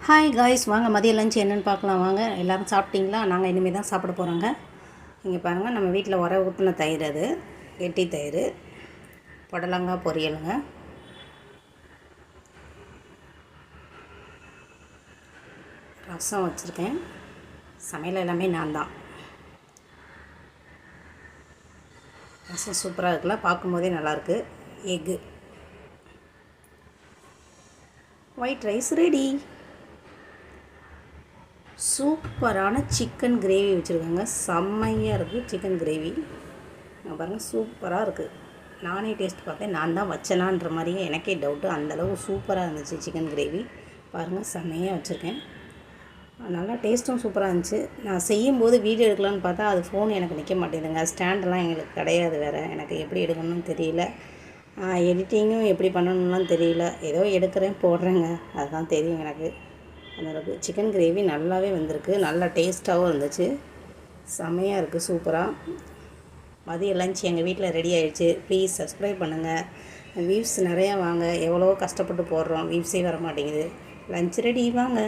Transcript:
Hi guys, வாங்க மதிய lunch என்னென்னு பார்க்கலாம். வாங்க, எல்லோரும் சாப்பிட்டீங்களா? நாங்கள் இனிமேல் தான் சாப்பிட போகிறோங்க. இங்கே பாருங்கள், நம்ம வீட்டில் உர ஊற்றின தயிர், அது கெட்டி தயிர், புடலங்காய் பொரியலுங்க. ரசம் வச்சுருக்கேன். சமையல் எல்லாமே நான் தான். ரசம் சூப்பராக இருக்குல்ல, பார்க்கும்போதே நல்லாயிருக்கு. Egg, white rice ready. சூப்பரான சிக்கன் கிரேவி வச்சுருக்காங்க. செம்மையாக இருக்குது சிக்கன் கிரேவி. பாருங்கள், சூப்பராக இருக்குது. நானே டேஸ்ட் பார்த்தேன். நான் தான் வச்சனான்ற மாதிரியே எனக்கே டவுட்டு. அந்தளவு சூப்பராக இருந்துச்சு சிக்கன் கிரேவி. பாருங்கள், செம்மையாக வச்சுருக்கேன். நல்லா டேஸ்ட்டும் சூப்பராக இருந்துச்சு. நான் செய்யும்போது வீடியோ எடுக்கலான்னு பார்த்தா அது ஃபோன் எனக்கு நிற்க மாட்டேங்குதுங்க. ஸ்டாண்டெல்லாம் எங்களுக்கு கிடையாது வேறு. எனக்கு எப்படி எடுக்கணும்னு தெரியல. எடிட்டிங்கும் எப்படி பண்ணணும்லாம் தெரியல. ஏதோ எடுக்கிறேன், போடுறேங்க, அதுதான் தெரியும் எனக்கு. அந்தளவுக்கு சிக்கன் கிரேவி நல்லாவே வந்திருக்கு. நல்லா டேஸ்ட்டாகவும் இருந்துச்சு. செம்மையாக இருக்குது, சூப்பராக. மதிய லஞ்ச் எங்கள் வீட்டில் ரெடி ஆகிடுச்சு. ப்ளீஸ் சப்ஸ்கிரைப் பண்ணுங்கள். வியூஸ் நிறையா வாங்க. எவ்வளோ கஷ்டப்பட்டு போடுறோம், வியூஸே வர மாட்டேங்குது. லஞ்ச் ரெடி, வாங்க.